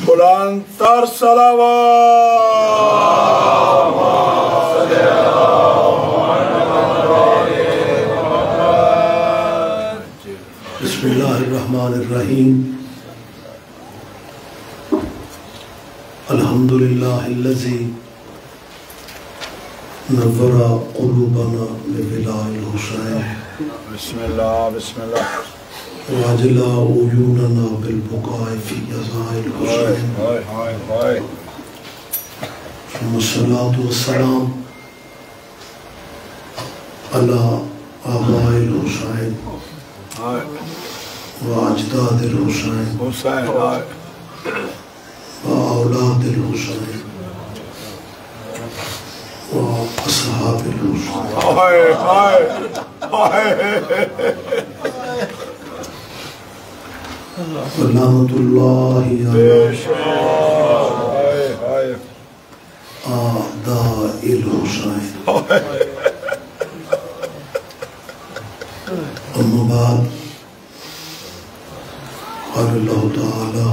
بلند تر صلوات. بسم اللہ الرحمن الرحیم. الحمدللہ الذی نور قلوبنا بولاء الحسین. بسم اللہ بسم اللہ. واجلا عیوننا بالبقاء فی عزاء الحسین. ثم الصلاة والسلام علی آباء الحسین واجداد الحسین واولاد الحسین واصحاب الحسین. ولعنۃ اللہ علی اعداء الحسین. اما بعد، قال اللہ تعالی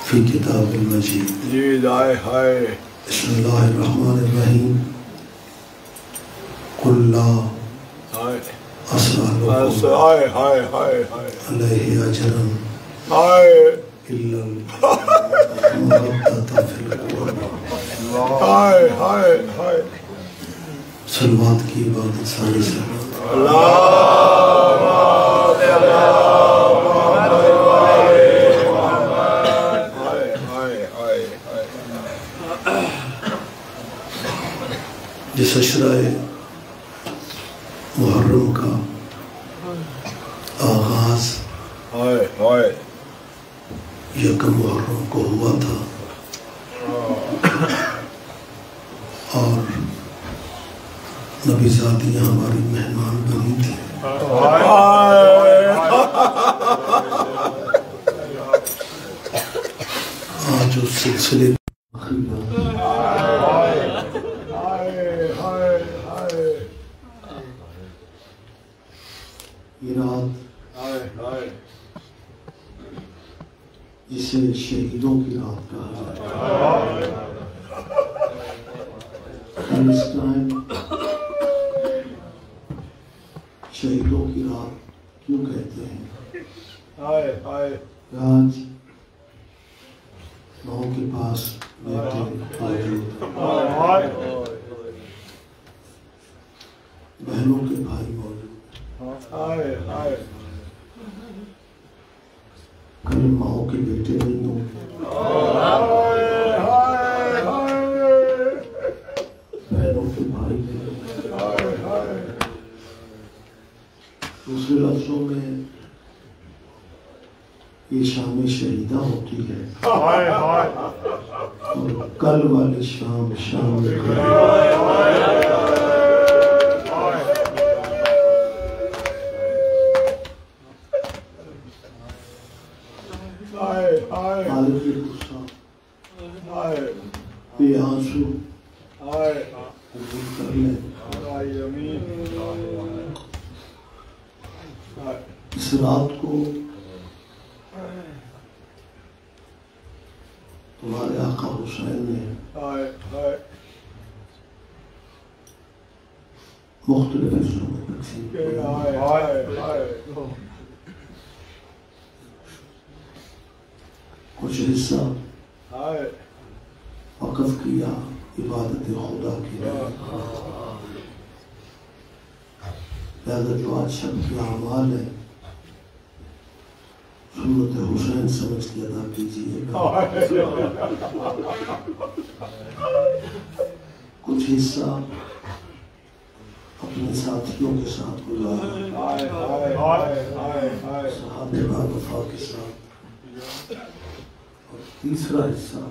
فی کتاب المجید. بسم اللہ الرحمن الرحیم. قل لا اسألکم علیہ اجرا الا المودۃ فی القربى. صلوات کی عبادت ساری سے جس اشرائے محرم کا آغاز یکم محرم کو ہوا تھا اور نبی زادیاں ہماری مہمان بنی تھی. آج اس سلسلے یہ رات جسے شہیدوں کی رات کہا جاتا ہے، اس ٹائم شہیدوں کی رات کیوں کہتے ہیں؟ آج ماؤں کے پاس بیٹے موجود، بہنوں کے بھائی موجود، کل ماؤں کے بیٹے نہیں ہوں، بہنوں کے بھائی نہیں ہوں. دوسرے لفظوں میں یہ شام شہیدہ ہوتی ہے اور کل والی شام شام مالک غصہ بے آنسو قبول کر لیں. اس رات کو تمہارے آقا حسین نے مختلف حصوں میں تقسیم کیا. کچھ حصہ وقف کیا عبادت خدا کی لیے، لہذا جو آج شب کے اعمال ہے سنت حسین سمجھ کے ادا کیجیے گا. کچھ حصہ اپنے ساتھیوں کے ساتھ گزارا، صحابہ وفا کے ساتھ، اور تیسرا حصہ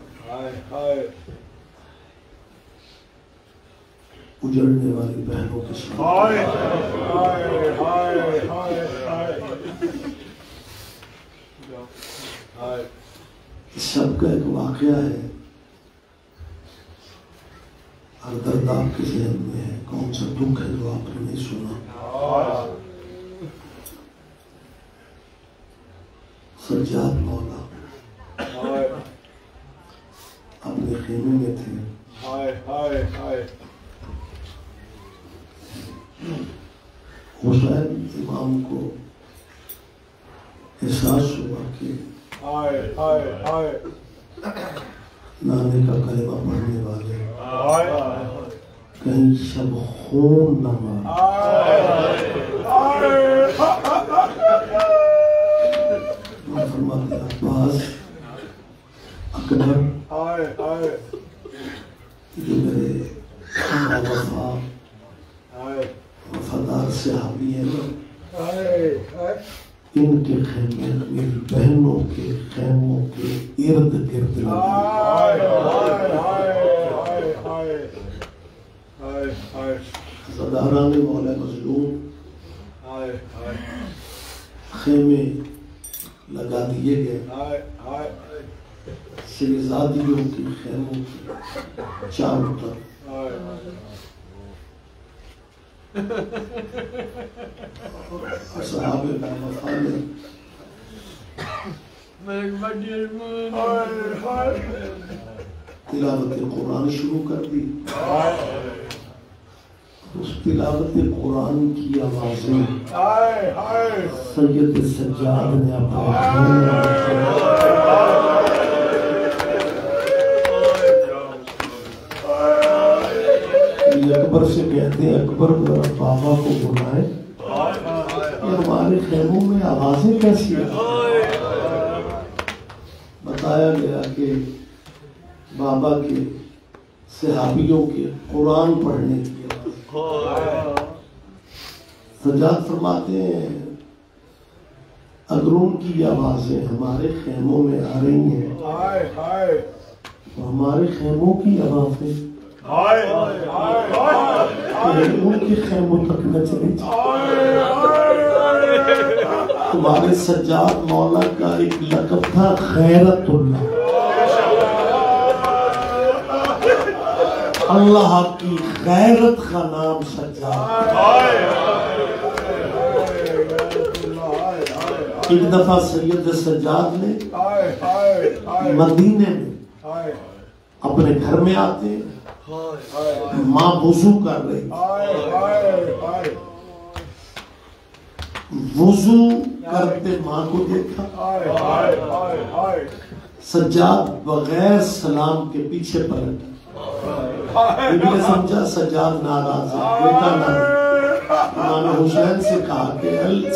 اجڑنے والی بہنوں کے ساتھ. اس سب کا ایک واقعہ ہے، ہر درد آپ کے ذہن میں ہے. کون سا دکھ ہے جو آپ نے نہیں سنا؟ سجاد مولا خیمے میں تھے. حسین امام کو احساس ہوا کہ نانے کا کلمہ پڑھنے والے کہیں شب خون نہ مارے. فرماتے عباس اکبر جو میرے وفادار صحابی ہیں نا، ان کے خیمے میری بہنوں کے خیموں کے ارد گرد صداران مولا مظلوم خیمے لگا دیے گئے. شہزادیوں کے خیموں کے چاروں طرف صحابہ نے تلاوت قرآن شروع کر دی. اس تلاوت قرآن کی آوازیں سید سجاد نے اکبر سے کہتے ہیں اکبر بابا کو بلائیں، یہ ہمارے خیموں میں آوازیں کیسی ہیں؟ بتایا گیا کہ بابا کے صحابیوں کے قرآن پڑھنے کی سجاد فرماتے ہیں اگر ان کی آوازیں ہمارے خیموں میں آ رہی ہیں تو ہمارے خیموں کی آوازیں ان کے خیموں تک نہ چلی جائے. تمہارے سجاد مولا کا ایک لقب تھا غیرت اللہ، اللہ کی غیرت کا نام سجاد. ایک دفعہ سید سجاد نے مدینے میں اپنے گھر میں آتے، ماں وضو کر رہی، وضو کرتے ماں کو دیکھا. سجاد بغیر سلام کے پیچھے پلٹا. نے سمجھا سجاد ناراض ہے، بیٹا ناراض. ماں نے حسین سے کہا کہ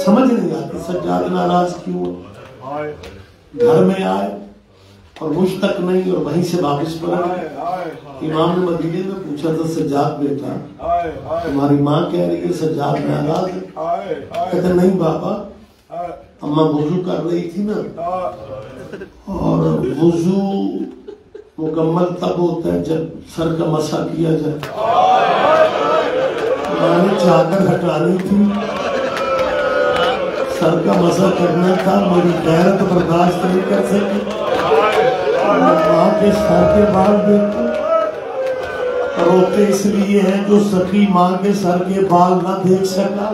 سمجھ نہیں آتی سجاد ناراض کیوں ہے. گھر میں آئے اور مجھ تک نہیں اور وہیں سے واپس پلٹ. امام نے مدینے میں پوچھا تھا سجاد بیٹا تمہاری ماں کہہ رہی ہے سجاد ناراض ہے. کہتے نہیں بابا، اماں وضو کر رہی تھی نا، اور وضو مکمل تب ہوتا ہے جب سر کا مسح کیا جائے. میں نے چادر ہٹانی تھی، سر کا مسح کرنا تھا، میری غیرت برداشت نہیں کر سکی. ماں کے سر کے بال دیکھو، روتے اس لیے ہیں جو سخی ماں کے سر کے بال نہ دیکھ سکا.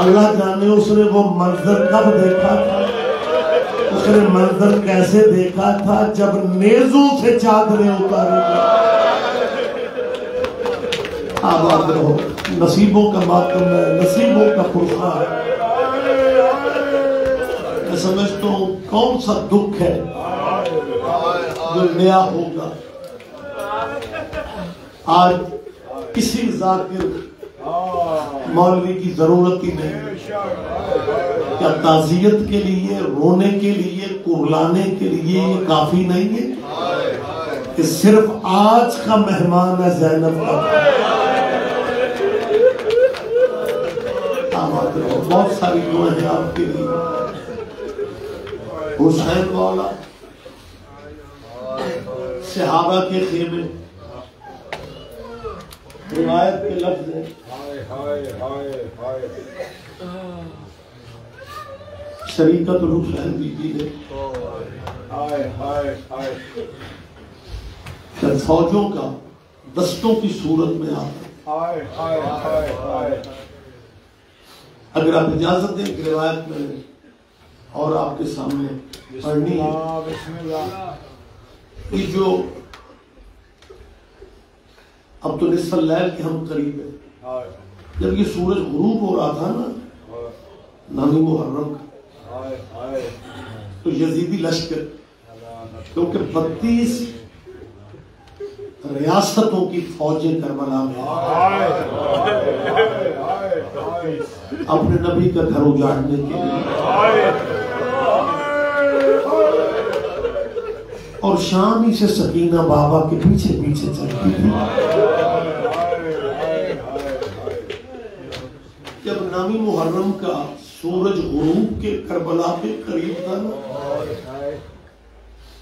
اللہ جانے اس نے وہ منظر کب دیکھا تھا، اس نے منظر کیسے دیکھا تھا جب نیزوں سے چادریں اتارے گی. آباد رہو، نصیبوں کا ماتم ہے، نصیبوں کا فرقہ ہے. میں سمجھتا ہوں کون سا دکھ ہے جو نیا ہوگا. آج کسی ذاکر مولوی کی ضرورت ہی نہیں. کیا تعزیت کے لیے، رونے کے لیے، کرلانے کے لیے یہ کافی نہیں ہے کہ صرف آج کا مہمان ہے زینب کا. بہت ساری دعائیں ہیں آپ کے لیے. حسین مولا صحابہ کے خیمے، روایت کے لفظ ہیں شریکت الحسین بی بی نے جب فوجوں کا دستوں کی صورت میں آتا، اگر آپ اجازت دیں کہ روایت میں اور آپ کے سامنے پڑھنی ہے. یہ جو اب تو نصف اللیل کے ہم قریب ہیں. جب یہ سورج غروب ہو رہا تھا نا نامی محرم کا، تو یزیدی لشکر کیونکہ 32 ریاستوں کی فوجیں کربلا میں اپنے نبی کا گھر اجاڑنے کے لیے، اور شامی سے سکینہ بابا کے پیچھے پیچھے چلتی تھی. جب نامی محرم کا سورج غروب کے کربلا کے قریب تھا نا،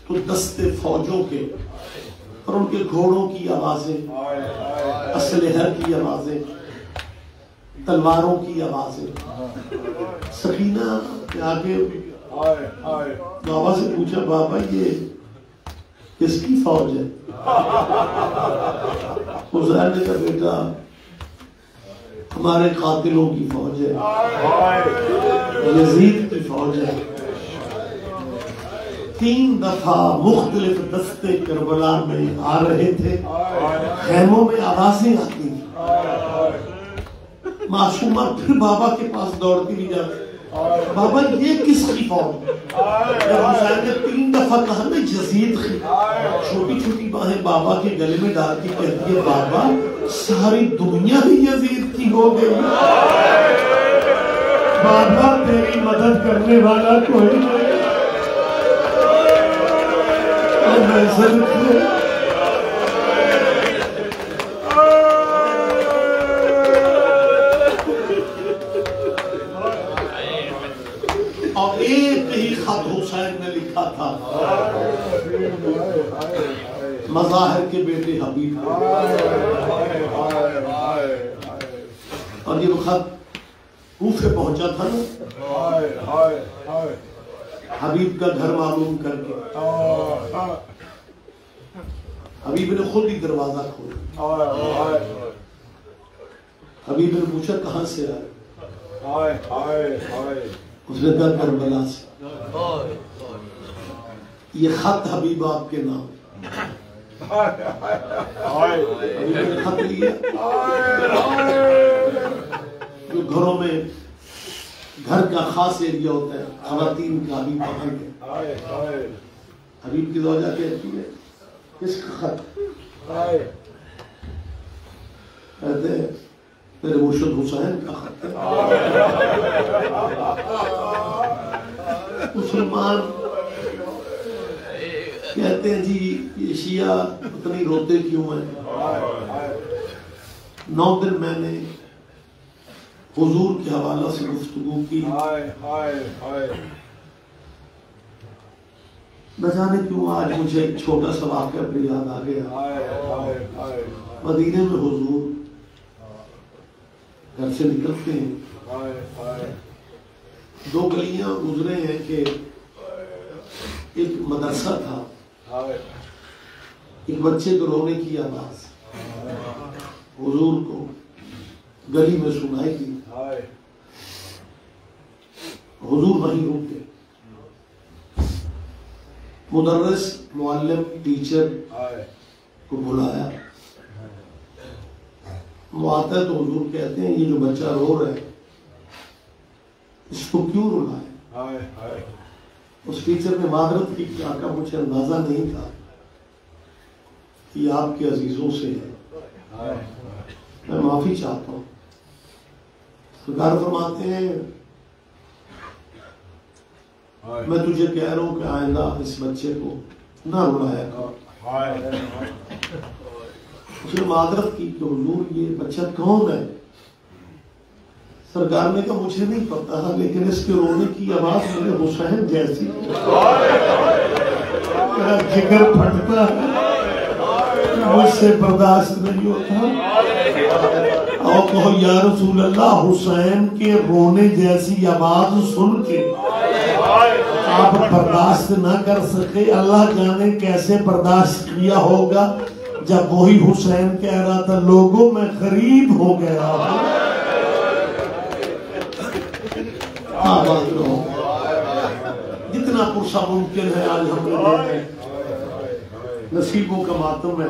تو دستے فوجوں کے اور ان کے گھوڑوں کی آوازیں، اسلحہ کی آوازیں، تلواروں کی آوازیں. سکینہ کے آگے بابا سے پوچھا، بابا یہ کس کی فوج ہے؟ حسین نے کہا، بیٹا ہمارے قاتلوں کی فوج ہے، یزید کی فوج ہے. 3 دفعہ مختلف دستے کربلا میں آ رہے تھے، خیموں میں آوازیں آتی تھی. معصومہ پھر بابا کے پاس دوڑتی بھی جاتی، بابا یہ کس کی فوج؟ جب حسین نے 3 دفعہ کہا نا یزید کی، چھوٹی چھوٹی باہیں بابا کے گلے میں ڈال کے کہتی ہے، بابا ساری دنیا ہی یزید کی ہو گئی، بابا تیری مدد کرنے والا کوئی نہیں. اور ایک ہی خط حسین نے لکھا تھا، مظاہر کے بیٹے حبیب. اور یہ خط کوفے پہنچا تھا نا، حبیب کا گھر معلوم کر کے حبیب نے خود ہی دروازہ کھولا. حبیب نے پوچھا کہاں سے آئے؟ اس نے کہا کربلا سے. یہ خط حبیب آپ کے نام. حبیب نے خط لیا، جو گھروں میں گھر کا خاص ایریا ہوتا ہے، خواتین کا بھی پکڑ کے. حبیب کی زوجہ کہتی ہے، کس کا خط؟ کہتے ہیں میرے مرشد حسین کا خط ہے. مسلمان کہتے ہیں جی یہ شیعہ اتنی روتے کیوں ہیں؟ 9 دن میں نے حضور کے حوالہ سے گفتگو کی، نہ جانے کیوں آج مجھے ایک چھوٹا سا واقعہ پہ یاد آ گیا. مدینے میں حضور گھر سے نکلتے ہیں، 2 گلیاں گزرے ہیں کہ ایک مدرسہ تھا. ایک بچے کو رونے کی آواز حضور کو گلی میں سنائی دی. حضور وہیں رکے. مدرس، معلم، ٹیچر کو بلایا. وہ آتا ہے تو حضور کہتے ہیں یہ جو بچہ رو رہا ہے اس کو کیوں رلایا؟ اس ٹیچر نے معذرت کی کہ آقا مجھے اندازہ نہیں تھا کہ یہ آپ کے عزیزوں سے ہے، میں معافی چاہتا ہوں. سرکار فرماتے ہیں میں تجھے کہہ رہا ہوں کہ آئندہ اس بچے کو نہ رلایا کر. اس نے معذرت کی کہ حضور یہ بچہ کون ہے؟ سرکار نے کہا مجھے نہیں پتا لیکن اس کے رونے کی آواز میرے حسین جیسی، میرا جگر پھٹتا ہے، مجھ سے برداشت نہیں ہوتا. اور کہو یا رسول اللہ حسین کے رونے جیسی آواز سن کے آپ برداشت نہ کر سکے، اللہ جانے کیسے برداشت کیا ہوگا جب وہی حسین کہہ رہا تھا لوگوں میں غریب ہو گیا. جتنا پرسا ممکن ہے آج ہم نے نصیبوں کا ماتم ہے.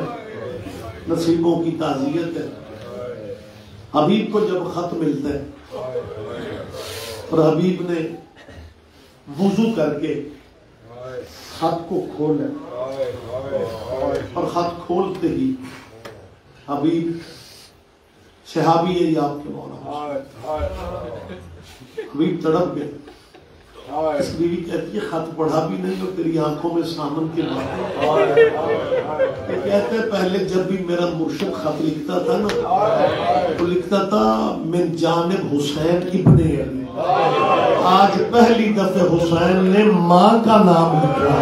نصیبوں کی تعزیت ہے. حبیب کو جب خط ملتا ہے اور حبیب نے وضو کر کے خط کو کھولا اور خط کھولتے ہی حبیب صحابی ہے یہ آپ کے مولا حبیب تڑپ گئے. اس بیوی کہتی ہے خط پڑھا بھی نہیں اور تیری آنکھوں میں سامن کے باتیں. یہ کہتے ہیں پہلے جب بھی میرا مرشد خط لکھتا تھا نا تو لکھتا تھا من جانب حسین ابن علی. آج پہلی دفعہ حسین نے ماں کا نام لکھا.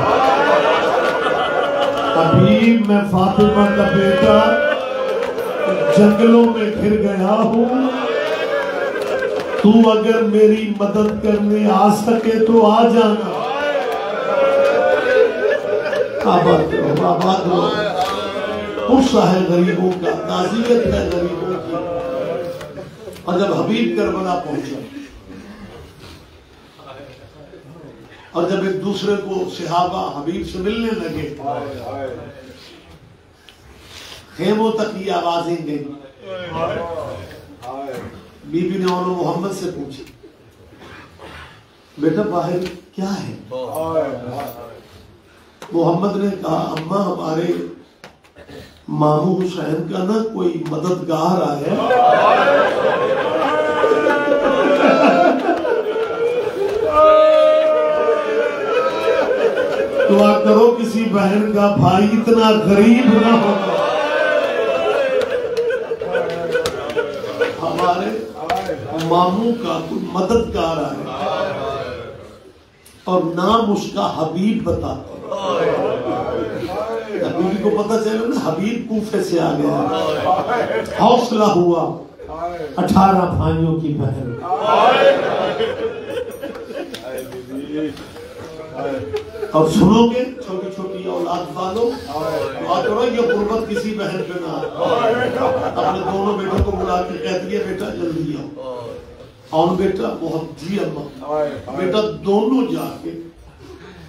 حبیب میں فاطمہ کا بیٹا جنگلوں میں گھر گیا ہوں, تو اگر میری مدد کرنے آ سکے تو آ جانا. آباد رہو آباد رہو. غصہ ہے غریبوں کا, تعزیت ہے غریبوں کی. اور جب حبیب کربلا پہنچا اور جب ایک دوسرے کو صحابہ حبیب سے ملنے لگے, خیموں تک یہ آوازیں گئیں. بی بی نے اولو محمد سے پوچھی بیٹا باہر کیا ہے؟ محمد نے کہا اماں ہمارے ماموں حسین کا نا کوئی مددگار آیا دعا کرو کسی بہن کا بھائی اتنا غریب نہ ہو. ہمارے ماموں کا کوئی مددگار آیا اور نام اس کا حبیب بتاتا. حبیب کو پتہ چلا نا حبیب کوفے سے آ گیا. حوصلہ ہوا 18 بھائیوں کی بہن. اور سنو گے چھوٹی چھوٹی اولاد والوں دعا کرو یہ غربت کسی بہن پہ نہ آئے. اپنے دونوں بیٹوں کو بلا کے کہتی ہے بیٹا جلدی آؤ. اور بیٹا بہت جی اماں بیٹا دونوں جا کے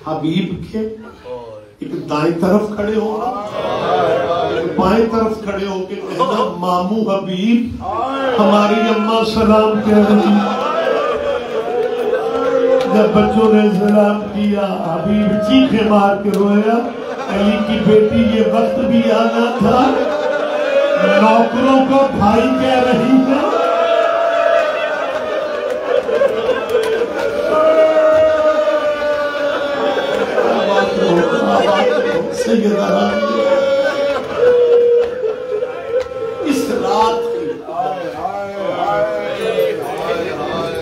حبیب کے ایک دائیں طرف کھڑے ہونا ایک بائیں طرف کھڑے ہو کے کہنا ماموں حبیب ہماری اماں سلام کہہ رہی. جب بچوں نے سلام کیا حبیب چیخے مار کے رویا. علی کی بیٹی یہ وقت بھی آنا تھا, نوکروں کو بھائی کہہ رہی ہے. اس رات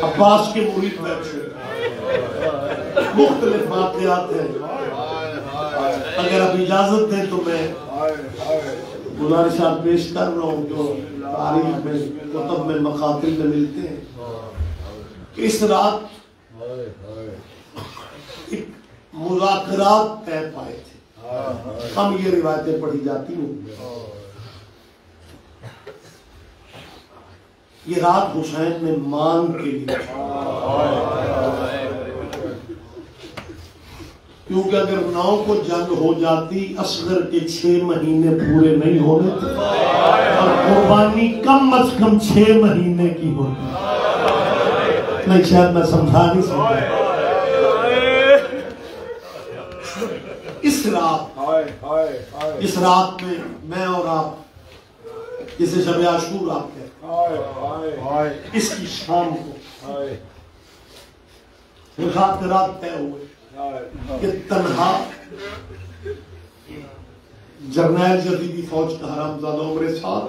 عباس کے مرید بیٹھے مختلف واقعات ہیں. اگر آپ اجازت دیں تو میں گزارشات پیش کر رہا ہوں جو تاریخ میں کتب میں مقاتل میں ملتے ہیں کہ اس رات ایک مذاکرات طے پائے تھے. ہم یہ روایتیں پڑھی جاتی ہیں. یہ رات حسین نے مانگ کے لیے, کیونکہ اگر 9 کو جنگ ہو جاتی اصغر کے 6 مہینے پورے نہیں ہونے تھے اور قربانی کم از کم 6 مہینے کی ہوتی. نہیں شاید میں سمجھا نہیں سکتا. اس رات میں میں اور آپ جسے شب عاشور آپ کہتے ہیں اس کی شام کو مذاکرات طے ہوئے کہ تنہا جرنیل جدیدی فوج کا حرامزادہ عمر سعد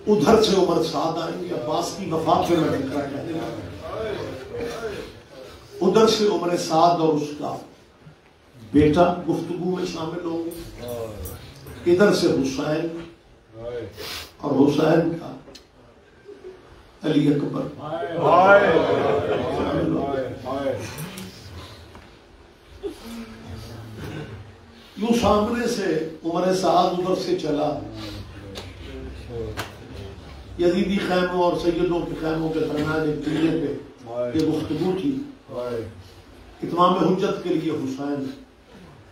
ادھر سے عمر سعد آئیں گے. عباس کی وفات پہ میں ذکر کہتے ہیں. ادھر سے عمر سعد اور اس کا بیٹا گفتگو میں شامل ہوں گے. ادھر سے حسین اور حسین کا علی اکبر شامل ہوں گے. یوں سامنے سے عمر سعد ادھر سے چلا. یزیدی خیموں اور سیدوں کے خیموں کے درمیان ایک ٹیلے پہ یہ گفتگو تھی. اتمام حجت کے لیے حسین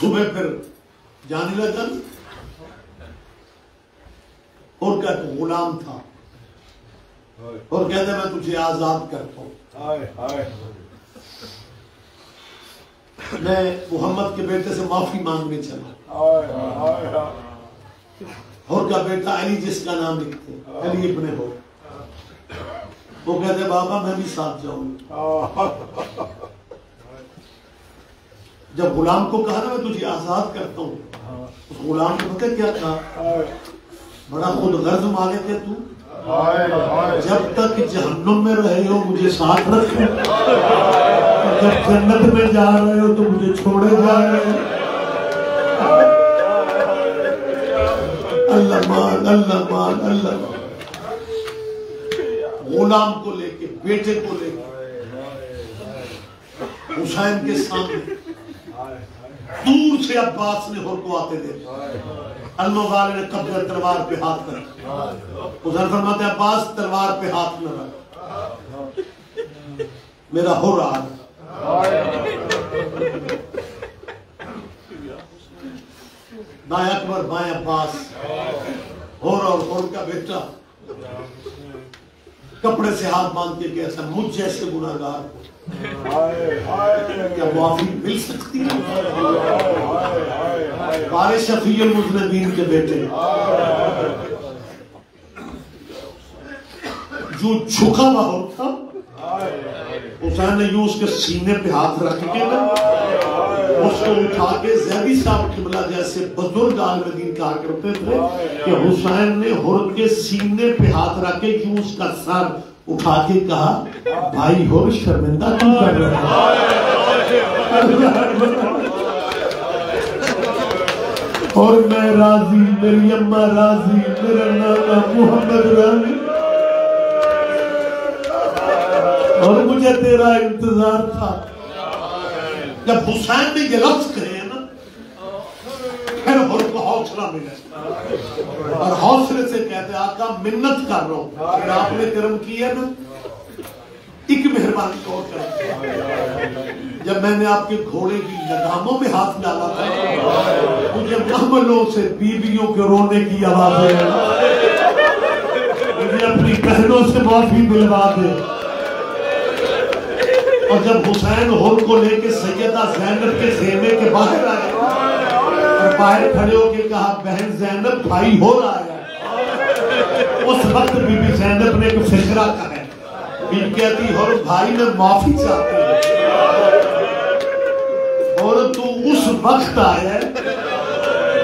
صبح پھر جانے لگا اور کا غلام تھا اور کہتے میں تجھے آزاد کرتا ہوں. میں محمد کے بیٹے سے معافی مانگنے چلا. اور کا بیٹا علی جس کا نام لکھتے علی ابن ہو وہ کہتے بابا میں بھی ساتھ جاؤں. جب غلام کو کہا نا میں تجھے آزاد کرتا ہوں اس غلام کو پتہ کیا کہا بڑا خود غرض مالک ہے تو جب تک جہنم میں رہے ہو مجھے ساتھ رکھو جب جنت میں جا رہے ہو تو مجھے چھوڑے جا رہے ہو. اللہ مان اللہ مان اللہ مان. غلام کو لے کے بیٹے کو لے کے حسین کے سامنے دور سے عباس نے ہر کو آتے دیکھا. المغالے نے قبضہ تلوار پہ ہاتھ کر حسین فرماتے ہیں عباس تلوار پہ ہاتھ نہ رکھ میرا ہر آ رہا. دائیں اکبر بائیں عباس اور کا بیٹا کپڑے سے ہاتھ باندھ کے کیسا مجھ جیسے گناہگار کو کیا معافی مل سکتی ہے؟ بارے شفیع المذنبین کے بیٹے جو جھکا ہوا ہوتا حسین نے یوں اس کے سینے پہ ہاتھ رکھ کے اس کو اٹھا کے زیدی صاحب قبلہ جیسے بزرگ عالم دین کہا کرتے تھے کہ حسین نے ہر کے سینے پہ ہاتھ رکھ کے یوں اس کا سر اٹھا کے کہا بھائی ہو شرمندہ کیوں کر رہے ہیں. اور میں راضی میری اماں راضی میرا نانا محمد راضی اور مجھے تیرا انتظار تھا. جب حسین نے یہ لفظ کہے نا پھر ہر کو حوصلہ ملے اور حوصلے سے کہتے آقا منت کر رہا ہوں اگر آپ نے کرم کیا نا ایک مہربانی اور کریں. جب میں نے آپ کے گھوڑے کی لگاموں میں ہاتھ ڈالا تھا مجھے محملوں سے بیویوں کے رونے کی آواز ہے. مجھے اپنی بہنوں سے معافی دلوا دے. اور جب حسین ہر کو لے کے سیدہ زینب کے خیمے کے باہر آئے اور باہر کھڑے ہو کے کہا بہن زینب بھائی ہو رہا ہے. اس وقت بی بی زینب نے ایک فکرہ کہا ہے بی کہتی ہر بھائی میں معافی چاہتی ہے اور تو اس وقت آیا ہے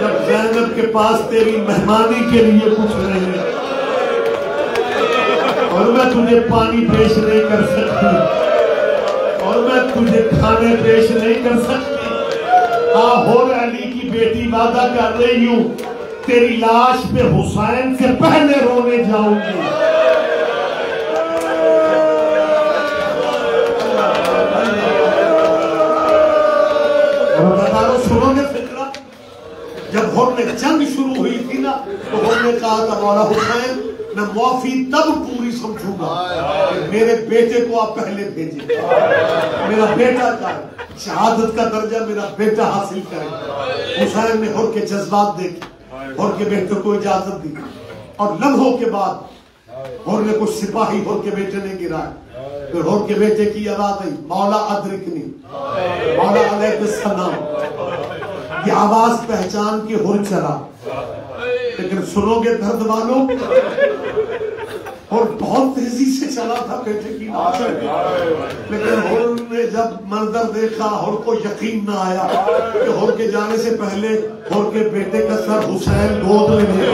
جب زینب کے پاس تیری مہمانی کے لیے کچھ نہیں ہے اور میں تجھے پانی پیش نہیں کر سکتی اور میں تجھے کھانے پیش نہیں کر سکتی. ہور علی کی بیٹی وعدہ کر رہی ہوں تیری لاش پہ حسین سے پہلے رونے جاؤں گی. اور بتا رہا سنو گے فکرہ جب ہور نے جنگ شروع ہوئی تھی نا تو ہور نے کہا تھا مولا حسین میں معافی تب پوری سمجھوں گا میرے بیٹے کو آپ پہلے بھیجیں. میرا بیٹا کا شہادت کا درجہ میرا بیٹا حاصل کرے. حسین نے ہر کے جذبات دیکھے ہر کے بیٹے کو اجازت دی اور لمحوں کے بعد ہر نے کچھ سپاہی ہر کے بیٹے نے گرائے. پھر ہر کے بیٹے کی آواز آئی مولا ادرکنی مولا علیہ السلام. یہ آواز پہچان کے ہر چلا. لیکن سنو گے درد والوں اور بہت تیزی سے چلا تھا بیٹے کی لاش لیکن ہر نے جب منظر دیکھا ہر کو یقین نہ آیا کہ ہر کے جانے سے پہلے ہر کے بیٹے کا سر حسین گود میں لے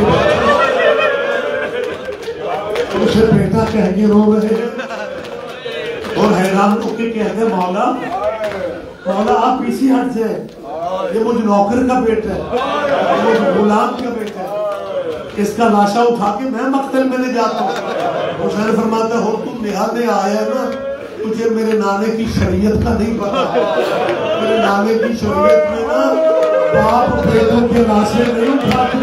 کے اسے بیٹا کہہ کے رو رہے ہیں اور حیران ہو کے کہتے مولا مولا آپ پیچھے ہٹ جائے یہ مجھ نوکر کا بیٹا ہے یہ مجھ غلام کا بیٹا ہے اس کا لاشا اٹھا کے میں مقتل میں لے جاتا ہوں. حسین فرماتا ہے تم نہانے آیا نا تجھے میرے نانے کی شریعت کا نہیں پتا. میرے نانے کی شریعت میں نا باپ بیٹوں کے لاشے نہیں اٹھاتے.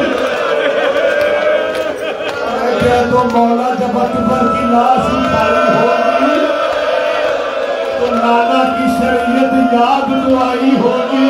میں کہتا ہوں مولا جب اکبر کی لاش اٹھائی ہوگی تو نانا کی شریعت یاد تو آئی ہوگی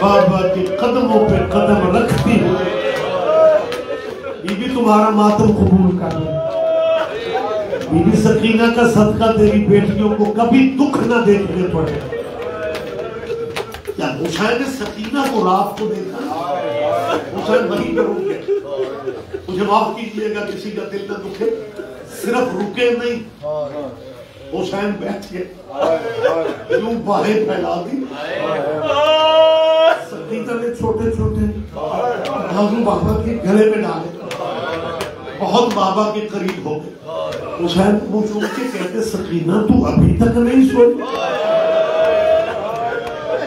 بابا کے قدموں پہ قدم رکھتی ہوں بی بی تمہارا ماتم قبول کر لے بی بی سکینہ کا صدقہ تیری بیٹیوں کو کبھی دکھ نہ دیکھنے پڑے کیا حسین نے سکینہ کو رات کو دیکھا حسین وہیں پہ رک گئے مجھے معاف کیجئے گا کسی کا دل نہ دکھے صرف رکے نہیں حسین بیٹھ گئے یوں باہیں پھیلا دی سکینہ نے چھوٹے چھوٹے بازو بابا کے گلے میں ڈالے بہت بابا کے قریب ہو گئے حسین پوچھوں کے کہتے سکینہ تو ابھی تک نہیں سوئی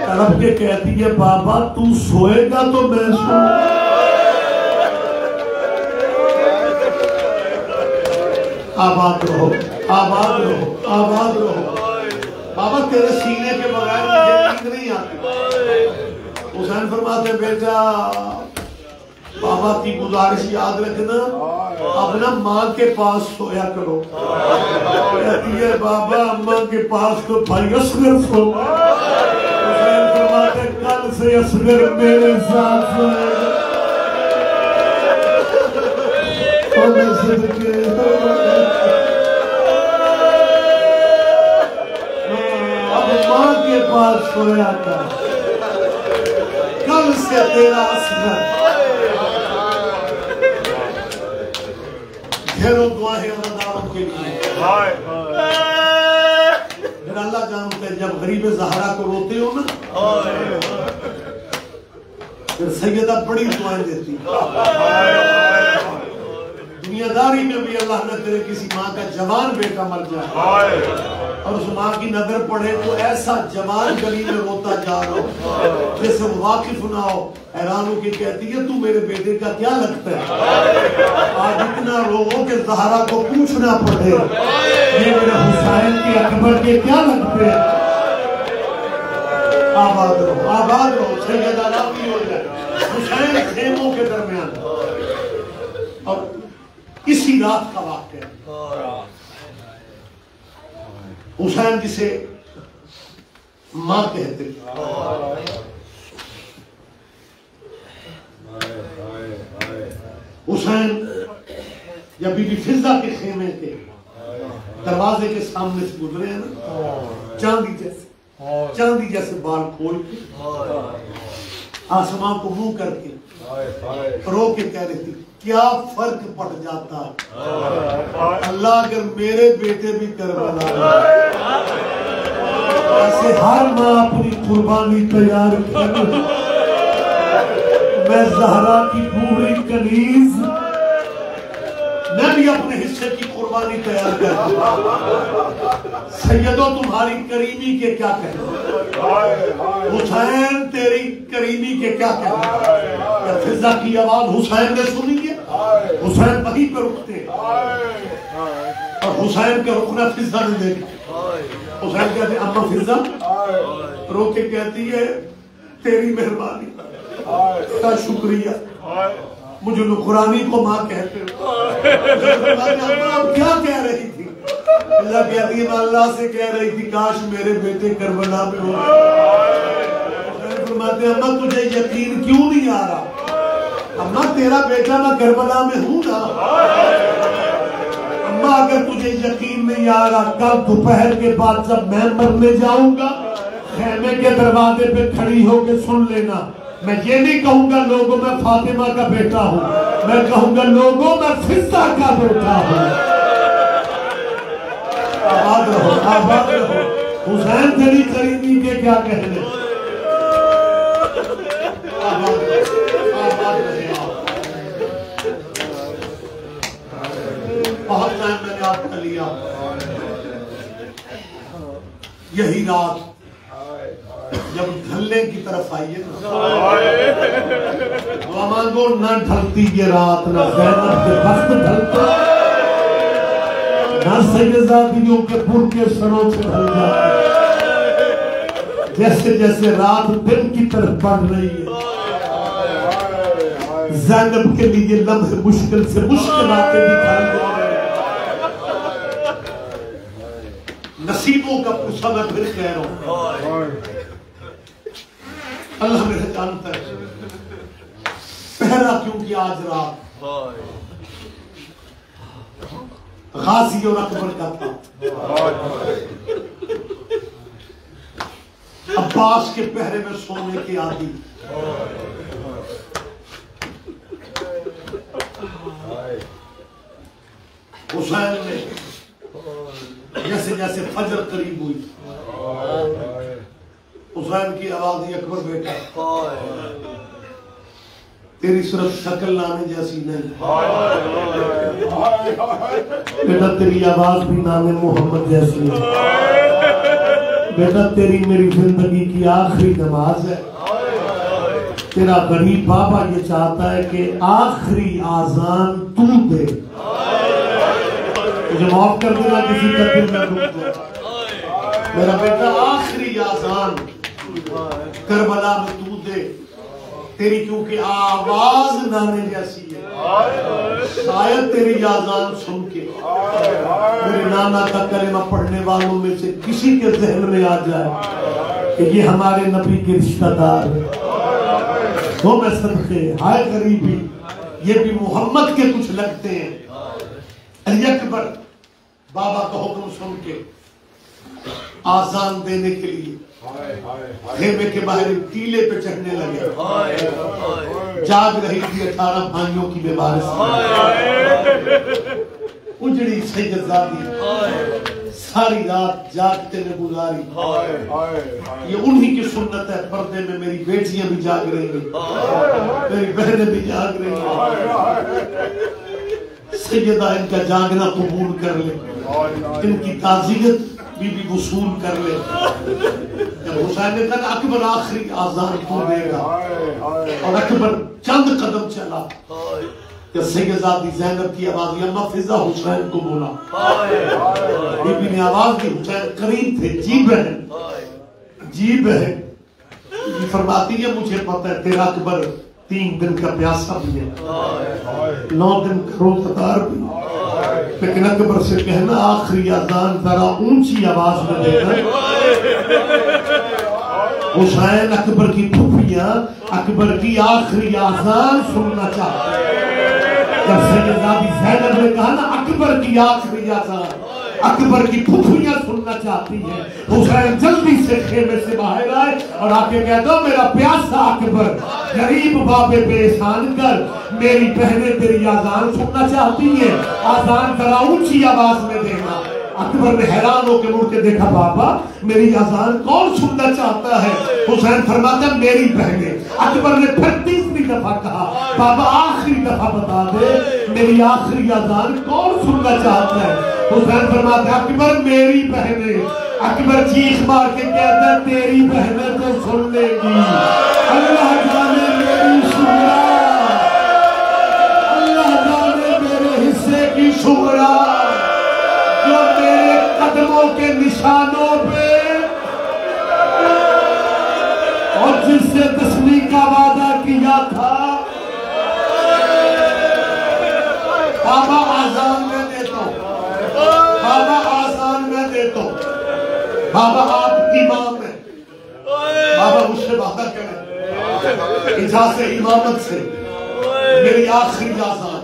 تڑپ کے کہتی ہے بابا تو سوئے گا تو میں سوؤں آباد رہو آباد رہو آباد رہو بابا تیرے سینے کے بغیر مجھے نیند نہیں آتی حسین فرماتے بیٹا بابا کی گزارش یاد رکھنا اپنا ماں کے پاس سویا کرو کہتی ہے بابا اماں کے پاس تو بھائی اصغر سو حسین فرماتے کل سے اصغر میرے ساتھ سوئے گا اور میں صدقے اب ماں کے پاس سویا کر کل سے تیرا اصغر گھروں دعائیں رمضان کے لیے پھر اللہ جانتے ہیں جب غریب زہرا کو روتے ہو نا پھر سیدہ بڑی دعائیں دیتی دنیا داری میں بھی اللہ نہ کرے کسی ماں کا جوان بیٹا مر جائے اور اس ماں کی نظر پڑے تو ایسا جوان گلی میں روتا جا رہا ہو جیسے واقف نہ ہو حیران ہو کے کہتی ہے تو میرے بیٹے کا کیا لگتا ہے آج اتنا رو کہ زہرا کو پوچھنا پڑے یہ میرے حسین کے اکبر کے کیا لگتے ہیں آباد رہو سیدہ راضی ہو جائے حسین خیموں کے درمیان اور اسی رات کا واقعہ حسین جسے ماں کہتے حسین جب بی بی فضہ کے خیمے کے دروازے کے سامنے سے گزرے ہیں نا چاندی جیسے بال کھول کے آسمان کو منہ کر کے رو کے کہہ رہی تھی کیا فرق پڑ جاتا اللہ اگر میرے بیٹے بھی کربلا ایسے ہر ماں اپنی قربانی تیار کر میں زہرا کی پوری کنیز میں بھی اپنے حصے کی قربانی تیار کر سیدوں تمہاری کریمی کے کیا کہنا حسین تیری کریمی کے کیا کہنا فضہ کی آواز حسین نے سنی ہے حسین وہیں پہ رکتے اور حسین کا رکنا فضہ نے دیکھا حسین کہتے اماں فضہ رو کے کہتی ہے تیری مہربانی کا شکریہ مجھے نکرانی کو ماں کہتے ہو آپ کیا کہہ رہی تھی اللہ کہتی ہے میں اللہ سے کہہ رہی تھی کاش میرے بیٹے کربلا میں ہو فرماتے ہیں اماں تجھے یقین کیوں نہیں آ رہا اماں تیرا بیٹا میں کربلا میں ہوں نا اماں اگر تجھے یقین نہیں آ رہا کل دوپہر کے بعد جب میں مرنے جاؤں گا خیمے کے دروازے پہ کھڑی ہو کے سن لینا میں یہ نہیں کہوں گا لوگوں میں فاطمہ کا بیٹا ہوں میں کہوں گا لوگوں میں فضہ کا بیٹا ہوں آباد رہو حسین تیری کریمی کے کیا کہنے آباد رہو بہت ٹائم میں نے آپ کا لیا یہی رات جب ڈھلنے کی طرف آئیے نا دعا مانگو نہ ڈھلتی یہ رات نہ زینب کے بخت ڈھلتا نہ سیدزادیوں کے پر کے سروں سے ڈھل جاتی جیسے جیسے رات دن کی طرف بڑھ رہی ہے زینب کے لیے لمحے مشکل سے مشکلاتیں بھی ڈھل رہی نصیبوں کا پرسہ میں پھر کہہ رہا ہوں اللہ میرے جانتا ہے پہلا کیونکہ آج رات غازی اور اکبر کا تھا، عباس کے پہرے میں سونے کے عادی، حسین نے جیسے جیسے فجر قریب ہوئی حسین کی آواز دی اکبر بیٹا تیری صرف شکل لانے جیسی نہیں بیٹا، تیری آواز بھی نام محمد جیسی ہے بیٹا، تیری میری زندگی کی آخری نماز ہے، تیرا غریب بابا یہ چاہتا ہے کہ آخری آذان تو دے، مجھے معاف کر دینا کسی کا دل نہ دکھ جائے، میرا بیٹا آخری آذان کربلا میں تو دے، تیری کیونکہ آواز نانے جیسی ہے، شاید تیری آذان سن کے میرے نانا کا کلمہ پڑھنے والوں میں سے کسی کے ذہن میں آ جائے کہ یہ ہمارے نبی کے رشتہ دار ہے، وہ میں صدقے ہائے غریبی، یہ بھی محمد کے کچھ لگتے ہیں۔ علی اکبر بابا کا حکم سن کے آذان دینے کے لیے خیمے کے باہر ٹیلے پہ چڑھنے لگے، جاگ رہی تھی 18 بھائیوں کی بیماری سے، اجڑی سیدزادی ساری رات جاگتے نے گزاری، یہ انہی کی سنت ہے، پردے میں میری بیٹیاں بھی جاگ رہی ہیں، میری بہنیں بھی جاگ رہی ہیں، سیدہ ان کا جاگنا قبول کر لے، ان کی تعزیت بی بی وصول کر لے۔ جب حسین نے کہا اکبر آخری آذان تو دے گا، اور اکبر چند قدم چلا کہ سیدزادی زینب کی آواز اما فضا حسین کو بولا، بی بی نے آواز دی، حسین قریب تھے، جی بہن جی بہن، یہ فرماتی ہے مجھے پتہ ہے تیرا اکبر 3 دن کا پیاسا بھی ہے، 9 دن کا روزدار بھی، لیکن اکبر سے کہنا آخری آذان ذرا اونچی آواز میں دینا۔ حسین اکبر کی پھپھیاں اکبر کی آخری آذان سننا چاہتے ہیں۔ جب سیدزادی زینب نے کہا نا اکبر کی آخری آذان، اکبر کی پھپھیاں سننا چاہتی ہیں، حسین جلدی سے خیمے سے باہر آئے اور آکے کہتا میرا پیاسا اکبر، غریب بابے بے احسان کر، میری بہنیں تیری آذان سننا چاہتی ہیں، آذان ذرا اونچی آواز میں دینا۔ اکبر نے حیران ہو کے مڑ کے دیکھا بابا میری آذان کون سننا چاہتا ہے؟ حسین فرماتا میری بہنیں۔ اکبر نے پھر 3 دفعہ کہا بابا آخری دفعہ بتا دے میری آخری آذان کون سننا چاہتا ہے؟ حسین فرماتا اکبر میری بہنیں۔ اکبر چیخ مار کے کہتا ہے تیری بہنیں تو سن لے گی، اللہ جانے میری شکرا، اللہ جانے میرے حصے کی شکرا، جو میرے قدموں کے نشانوں پہ اور جس سے 10ویں کا وعدہ کیا تھا، بابا آذان میں دیتا ہوں، بابا آذان میں دیتا ہوں، بابا آپ امام ہیں، بابا مجھ سے وعدہ کریں اجازت امامت سے میری آخری آذان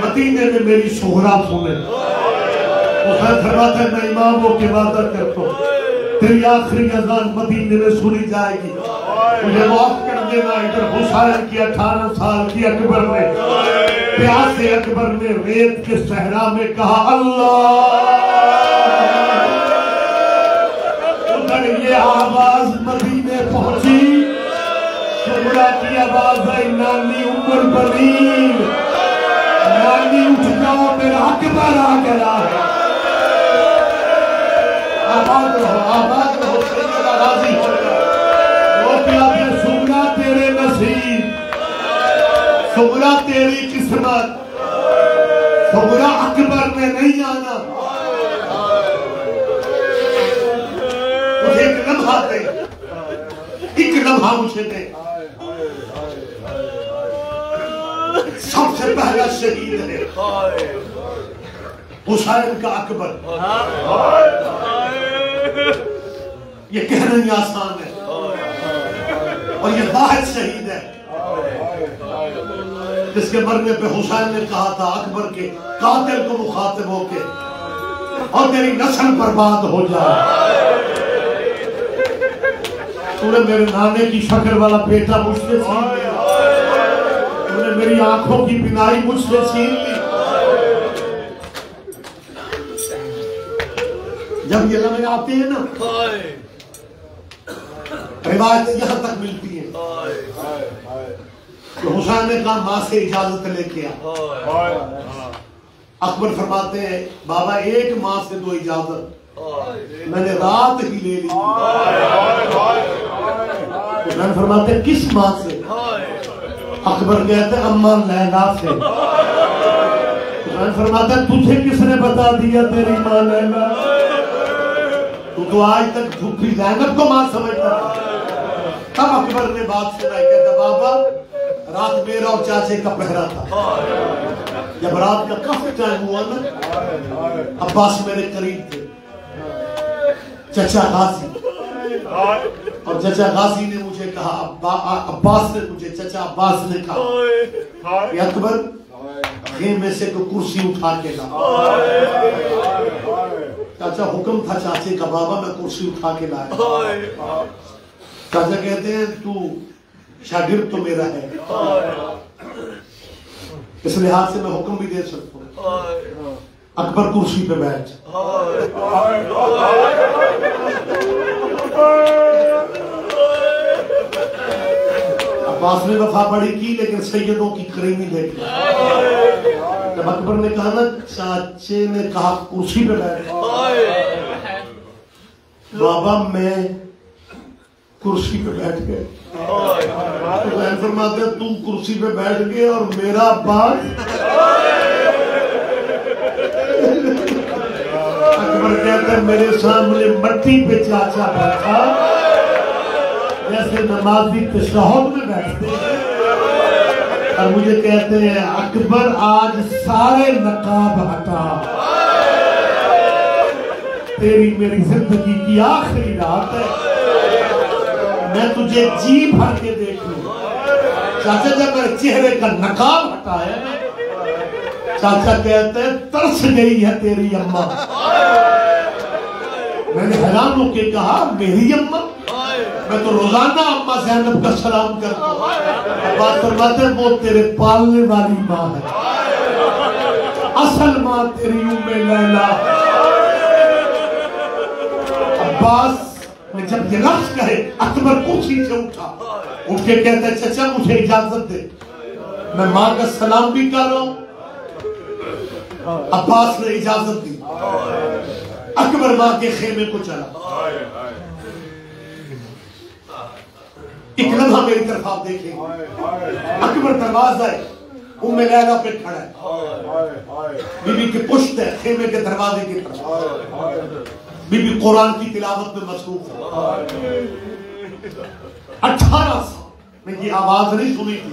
مدینے میں میری شہرا سنیں۔ حسین فرماتا ہے میں امام ہو کے وعدہ کرتا ہوں تیری آخری اذان مدینے میں سنی جائے گی، مجھے معاف کر دینا۔ ادھر حسین کی 18 سال کی اکبر نے پیاسے اکبر نے ریت کے صحرا میں کہا اللہ، ادھر یہ آواز مدینے پہنچی، شمرا کی آواز ہے نانی ام البنین، نانی اٹھ جاؤ میرا اکبر آ گیا ہے۔ آباد رہو سیدہ راضی ہو جائے، وہ پیابے سمرا تیرے نصیب، سمرا تیری قسمت، سمرا اکبر میں نہیں آنا۔ مجھے ایک لمحہ دے، ایک لمحہ مجھے دے، سب سے پہلا شہید ہے حسین کا اکبر۔ یہ کہنا ہی آسان ہے، اور یہ واحد شہید ہے جس کے مرنے پہ حسین نے کہا تھا اکبر کے قاتل کو مخاطب ہو کے اور تیری نسل برباد ہو جائے، تو نے میرے نانے کی شکل والا بیٹا مجھ سے چھین لیا، تو نے میری آنکھوں کی بینائی مجھ سے چھین لی۔ جب یہ لمحے آتے ہیں نا، روایت یہاں تک ملتی ہے کہ حسین نے کہا ماں سے اجازت لے کے آ۔ اکبر فرماتے ہیں بابا ایک ماں سے دو اجازت، میں نے رات ہی لے لی۔ حسین فرماتے ہیں کس ماں سے؟ اکبر کہتے ہیں اماں لیلا سے۔ حسین فرماتے ہیں تجھے کس نے بتا دیا تیری ماں لیلا؟ تو آج تک بھوکی زینب کو ماں سمجھتا تھا۔ تب اکبر نے بات سنائی، کہتا بابا رات میرا اور چاچے کا پہرا تھا، جب رات کا کافی ٹائم ہوا نا، عباس میرے قریب تھے، چچا غازی، اور چچا غازی نے مجھے کہا، عباس نے مجھے، چچا عباس نے کہا کہ اکبر خیمے سے کوئی کرسی اٹھا کے لا۔ چاچا حکم تھا چاچے کا، بابا میں کرسی اٹھا کے لایا۔ چاچا کہتے ہیں تو شاگرد تو میرا ہے، اس لحاظ سے میں حکم بھی دے سکتا ہوں۔ اکبر کرسی پہ بیٹھ۔ عباس نے وفا بڑی کی لیکن سیدوں کی کریمی دیکھی۔ جب اکبر نے کہا نا، چاچے نے کہا کرسی پہ بیٹھ، بابا میں کرسی پہ بیٹھ گئے۔ حسین فرماتے ہیں تم کرسی پہ بیٹھ گئے اور میرا عباس؟ اکبر کہتا ہے میرے سامنے مٹی پہ چاچا بیٹھا جیسے نمازی تشہد میں بیٹھتے ہیں، اور مجھے کہتے ہیں اکبر آج سارے نقاب ہٹا، تیری میری زندگی کی آخری رات ہے، میں تجھے جی بھر کے دیکھ لوں۔ چاچا جب میرے چہرے کا نقاب ہٹایا، چاچا کہتے ہیں ترس گئی ہے تیری اماں۔ میں نے حیران ہو کے کہا میری اماں؟ میں تو روزانہ اماں زینب کا سلام کرتا ہوں۔ بات فرماتے ہیں وہ تیرے پالنے والی ماں ہے، اصل ماں تیری ام لیلا۔ عباس میں جب یہ لفظ کہے اکبر کرسی سے اٹھا، اٹھ کے کہتا ہے چچا مجھے اجازت دے، میں ماں کا سلام بھی کر رہا ہوں۔ عباس نے اجازت دی، اکبر ماں کے خیمے کو چلا۔ ایک لمحہ میری طرف آپ دیکھیں، اکبر دروازہ ہے، ام لیلا پہ کھڑا ہے، بی بی کی پشت ہے خیمے کے دروازے کی طرف، بی بی قرآن کی تلاوت میں مصروف ہے۔ 18 سال میں یہ آواز نہیں سنی تھی،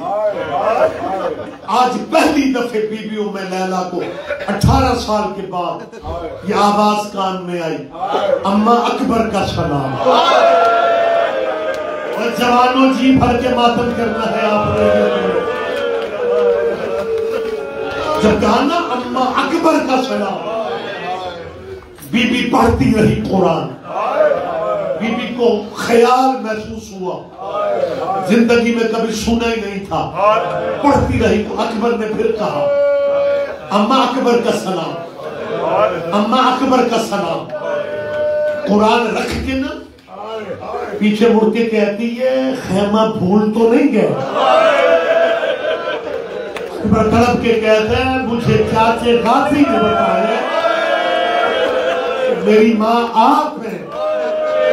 آج پہلی دفعہ بی بی ام لیلا کو 18 سال کے بعد یہ آواز کان میں آئی، اماں اکبر کا سلام۔ اور جوانوں جی بھر کے ماتم کرنا ہے آپ نے، جب کہا نا اماں اکبر کا سلام، بی بی پڑھتی رہی قرآن، بی بی کو خیال محسوس ہوا، زندگی میں کبھی سنا ہی نہیں تھا، پڑھتی رہی۔ تو اکبر نے پھر کہا اماں اکبر کا سلام، اماں اکبر کا سلام۔ قرآن رکھ کے نا پیچھے مڑ کے کہتی ہے خیمہ بھول تو نہیں گئے؟ اکبر تڑپ کے کہتا ہے مجھے چاچے غازی نے بتایا میری ماں آپ ہے۔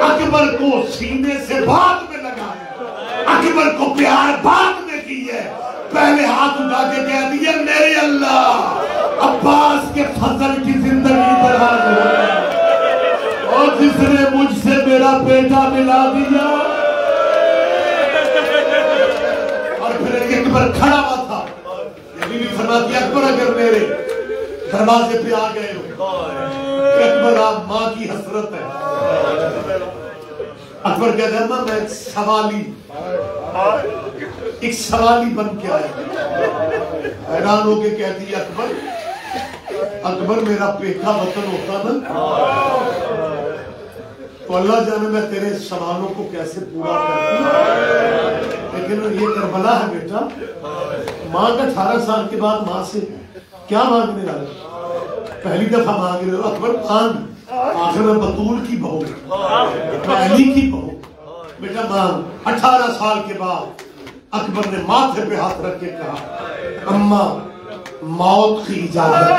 اکبر کو سینے سے بعد میں لگایا، اکبر کو پیار بعد میں کی ہے، پہلے ہاتھ اٹھا کے کہہ دیا میرے اللہ عباس کے فضل کی زندگی دراز ہو، اور جس نے مجھ سے میرا بیٹا ملا دیا۔ اور پھر اکبر کھڑا ہوا تھا، یہ بھی فرماتی اکبر اگر میرے دروازے پہ آ گئے ہو، اکبر آپ ماں کی حسرت ہے۔ اکبر کہتا ہے میں سوالی ایک سوالی بن کے آئے، حیران ہو کے کہتی ہے اکبر میرا پیکا وطن ہوتا نا تو اللہ جانے میں تیرے سوالوں کو کیسے پورا کرتی، لیکن یہ کربلا ہے بیٹا، ماں کا 18 سال کے بعد ماں سے کیا مانگنے والے؟ پہلی دفعہ مانگ رہے ہو اکبر مانگ، آخر میں بطول کی بہو میں علی کی بہو، بیٹا مانگ۔ 18 سال کے بعد اکبر نے ماتھے پہ ہاتھ رکھ کے کہا اماں موت کی اجازت ہے۔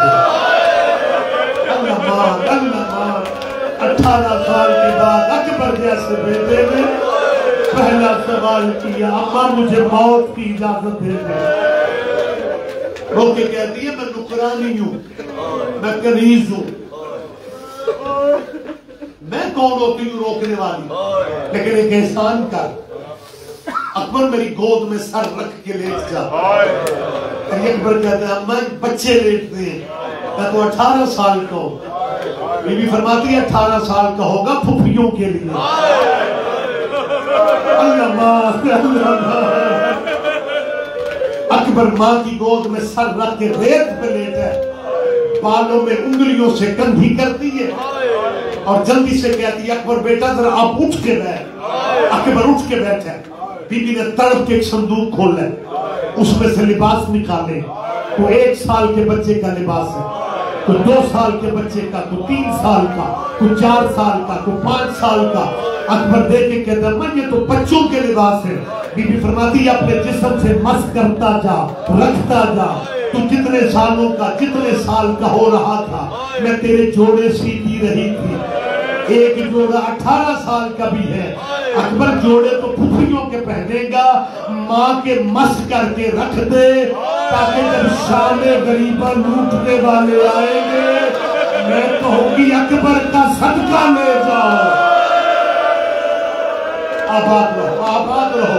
اللہ مانگ، اللہ مانگ۔ 18 سال کے بعد اکبر جیسے بیٹے نے پہلا سوال کیا اماں مجھے موت کی اجازت دے دے۔ رو کے کہتی ہے میں نکرانی ہوں، میں کنیز ہوں، میں کون ہوتی ہوں روکنے والی، لیکن ایک احسان کر، اکبر میری گود میں سر رکھ کے لیٹ جا۔ اکبر کہتا ہے اماں بچے لیٹتے ہیں، میں تو 18 سال کا ہوں۔ بی بی فرماتی ہے 18 سال کا ہوگا پھپھیوں کے لیے۔ اللہ ماں، اکبر ماں کی گود میں سر رکھ کے ریت پہ لیٹ ہے، بالوں میں انگلیوں سے کندھی کرتی ہے اور جلدی سے کہتی ہے اکبر بیٹا ذرا آپ اٹھ کے بیٹھ۔ اکبر اٹھ کے بیٹھے، بی بی نے تڑپ کے ایک صندوق کھولا ہے، اس میں سے لباس نکالے، تو 1 سال کے بچے کا لباس ہے، کوئی 2 سال کے بچے کا، کوئی 3 سال کا، کوئی 4 سال کا، کوئی 5 سال کا۔ اکبر دیکھ کے کہتا ہے میں یہ تو بچوں کے لباس ہے۔ بی بی فرماتی ہے اپنے جسم سے مس کرتا جا، رکھتا جا، تو جتنے سالوں کا، جتنے سال کا ہو رہا تھا میں تیرے جوڑے سیتی رہی تھی۔ ایک جوڑا 18 سال کا بھی ہے، اکبر جوڑے تو پھپھیوں کے پہنے گا، ماں کے مس کر کے رکھ دے تاکہ جب شام غریبہ لوٹنے والے آئیں گے میں کہوں گی اکبر کا صدقہ لے جاؤ۔ آباد رہو، آباد رہو،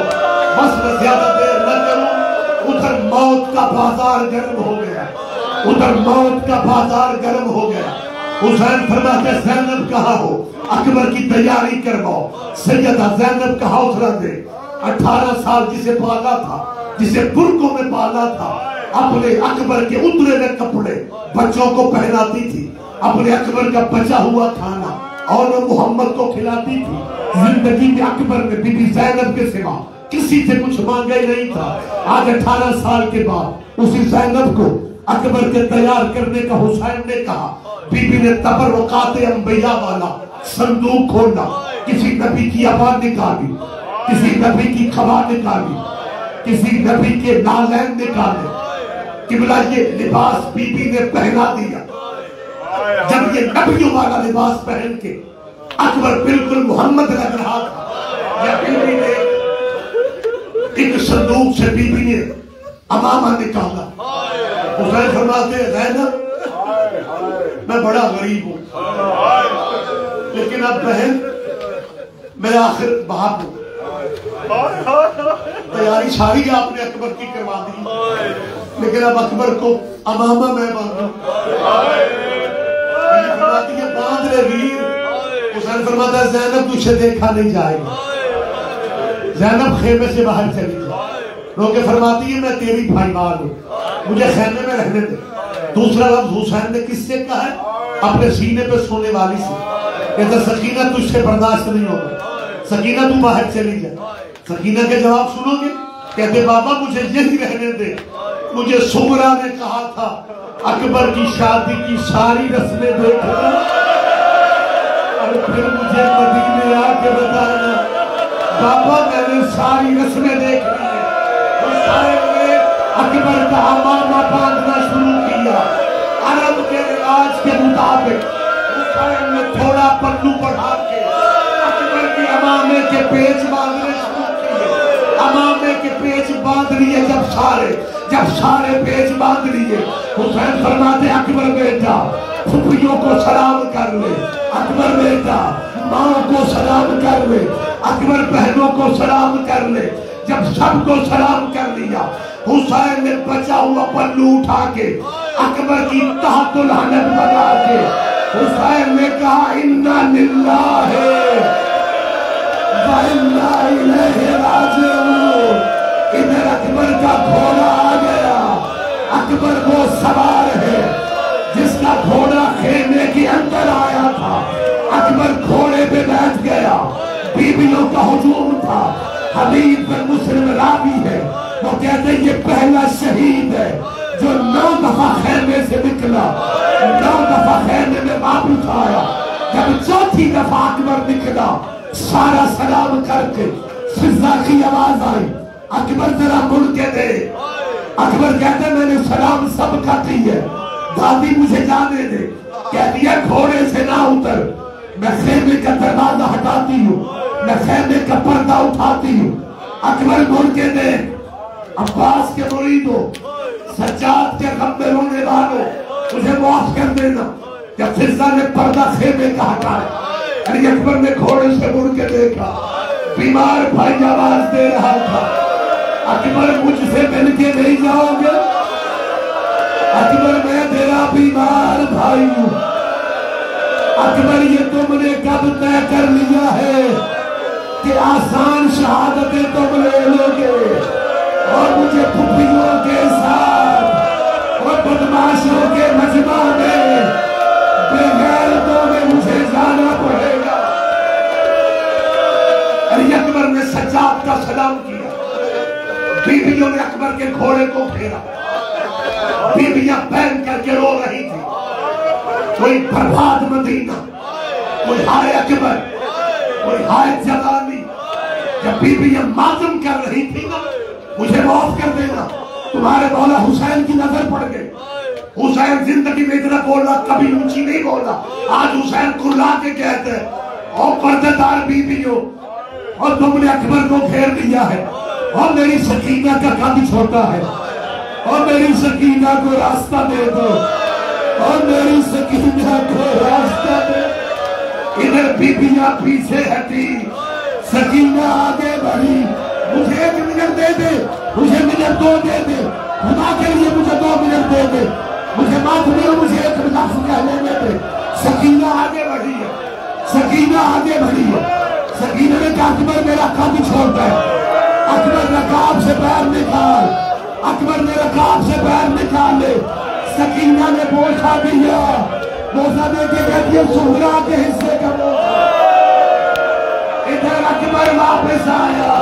بس میں زیادہ دیر نہ کروں۔ ادھر موت کا بازار گرم ہو گیا، ادھر موت کا بازار گرم ہو گیا۔ حسین فرماتے زینب کہاں ہو، اکبر کی تیاری کرواؤ۔ سیدہ زینب کا حوصلہ دے، 18 سال جسے پالا تھا، جسے برقوں میں پالا تھا، اپنے اکبر کے اترے ہوئے کپڑے بچوں کو پہناتی تھی، اپنے اکبر کا بچا ہوا کھانا اور محمد کو کھلاتی تھی۔ زندگی میں اکبر نے بی بی زینب کے سوا کسی سے کچھ مانگا ہی نہیں تھا۔ آج 18 سال کے بعد اسی زینب کو اکبر کے تیار کرنے کا حسین نے کہا۔ بی بی نے تبرکات انبیاء والا صندوق کھولا، کسی نبی کی عبا نکالی، کسی نبی کی قبا نکالی، کسی نبی کے نالین نکالے۔ قبلہ یہ لباس بی بی نے پہنا دیا۔ جب یہ نبیوں والا لباس پہن کے اکبر بالکل محمد لگ رہا تھا، یا بی بی نے ایک صندوق سے بی بی نے امامہ نکالا۔ حسین فرماتے ہیں زینب میں بڑا غریب ہوں، لیکن اب بہن میں آخر باپ ہوں، تیاری ساری آپ نے اکبر کی کروا دی، لیکن اب اکبر کو امامہ میں باندھوں۔ فرماتی ہے باندھ لے ویر۔ حسین فرماتا ہے زینب تجھے دیکھا نہیں جائے گا۔ زینب خیمے سے باہر چلی جائے، رو کے فرماتی ہے میں تیری بھائی مار ہوں، مجھے خیمے میں رہنے دے۔ دوسرا لفظ حسین نے کس سے کہا ہے؟ اپنے سینے پہ سونے والی سے، کہتا سکینہ تجھ سے برداشت نہیں ہوگا، سکینہ تو باہر چلی جائے۔ سکینہ کے جواب سنو گے؟ کہتے بابا مجھے یہی رہنے دے، مجھے سمرہ نے کہا تھا اکبر کی شادی کی ساری رسمیں دیکھنا اور پھر مجھے مدینے آ کے بتانا۔ بابا میں نے ساری رسمیں دیکھ لی ہیں۔ حسین نے اکبر کا امامہ باندھنا شروع کیا، عرب کے رواج کے مطابق حسین نے تھوڑا پلو بڑھا کے اکبر کے امامے کے پیچ باندھنے شروع کیے۔ امامے کے پیچ باندھ لیے جب سارے پیچ باندھ لیے، حسین فرماتے اکبر بیٹا پھپھیوں کو سلام کر لے، اکبر بیٹا ماں کو سلام کر لے، اکبر بہنوں کو سلام کر لے۔ جب سب کو سلام کر لیا، حسین نے بچا ہوا پلو اٹھا کے اکبر کی تحت الحنب بنا کے حسین نے کہا اِنَّا لِلَّهِ وَإِنَّا إِلَيْهِ رَاجِعُونَ۔ کا گھوڑا آ گیا. اکبر وہ سوار ہے جس کا گھوڑا خیمے کے اندر آیا تھا. اکبر گھوڑے پہ بیٹھ گیا. بیویوں کا ہجوم تھا. حبیب بن مسلم راوی ہے, وہ کہتے ہیں یہ پہلا شہید ہے جو 9 دفعہ خیمے سے نکلا, 9 دفعہ خیمے میں واپس آیا. جب چوتھی دفعہ اکبر نکلا, سارا سلام کر کے فضا کی آواز آئی, اکبر ذرا مڑ کے دے. اکبر کہتے ہیں میں نے سلام سب کا کی ہے, دادی مجھے جانے دے. کہتی ہے گھوڑے سے نہ اتر, میں خیمے کا دروازہ ہٹاتی ہوں, میں خیمے کا پردہ اٹھاتی ہوں. اکبر مڑ کے دے. عباس کے مریدوں, سجاد کے غم میں رونے والوں, مجھے معاف کر دینا. جب فضا نے پردہ خیمے کا ہٹایا, علی اکبر نے گھوڑے سے مڑ کے دیکھا, بیمار بھائی آواز دے رہا تھا, اکبر مجھ سے مل کے نہیں جاؤ گے؟ اکبر میں تیرا بیمار بھائی ہوں. اکبر یہ تم نے کب طے کر لیا ہے کہ آسان شہادتیں تم لے لو گے اور مجھے پھپھیوں کے ساتھ اور بدماشوں کے مجمع میں بغیرتوں میں مجھے جانا پڑے گا. علی اکبر نے سجاد کا سلام کیا. بیویوں نے اکبر کے گھوڑے کو پھیرا. بیویاں پہن کر کے رو رہی تھی. کوئی برباد مدینہ, کوئی ہائے اکبر, کوئی ہائے جلالی. جب بیویاں ماتم کر رہی تھی نا, مجھے معاف کر دینا, تمہارے مولا حسین کی نظر پڑ گئی. حسین زندگی میں اتنا بولا, کبھی اونچی نہیں بولا. آج حسین کھلا کے کہتے ہیں اور پردے دار بیویوں, اور تم نے اکبر کو گھیر لیا ہے, اور میری سکینہ کا قد چھوٹا ہے, اور میری سکینہ کو راستہ دے دو, اور میری سکینہ کو راستہ دے. ادھر بیویاں پیچھے ہٹی, سکینہ آگے بڑھی. مجھے 1 منٹ دے دے, مجھے منٹ 2 دے دے, خدا کے لیے مجھے 2 منٹ دے دے, مجھے معاف نہیں, مجھے 1 لفظ کہنے دے. سکینہ آگے بڑھی ہے, سکینہ آگے بڑھی ہے. سکینہ نے کہا اکبر میرا قد چھوڑتا ہے. اکبر رکاب سے پیر نکال, اکبر نے رکاب سے پیر نکالے. سکینہ نے بوسہ دیا, بوسہ دے کے کہتی ہے زہرا کے حصے کا بوسہ. ادھر اکبر واپس آیا.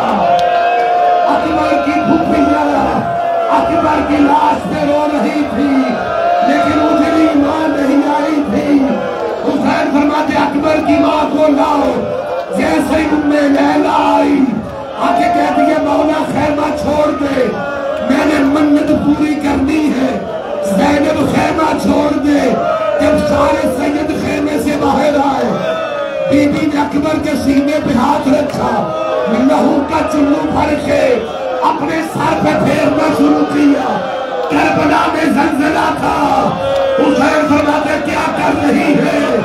اکبر کی پھپھیاں اکبر کی لاش پہ رو رہی تھی, لیکن اجڑی ماں نہیں آئی تھی. حسین فرماتے اکبر کی ماں کو لاؤ. جیسے ام لیلا آئی, آگے کہتی ہے مولا خیمہ چھوڑ دے, میں نے منت پوری کرنی ہے. زینب خیمہ چھوڑ دے. جب سارے سید خیمے سے باہر آئے, بی بی نے اکبر کے سینے پہ ہاتھ رکھا, لہو کا چلو بھر کے اپنے سر پہ پھیرنا شروع کیا. کربلا میں زلزلہ تھا. حسین فرماتے کیا کر رہی ہے؟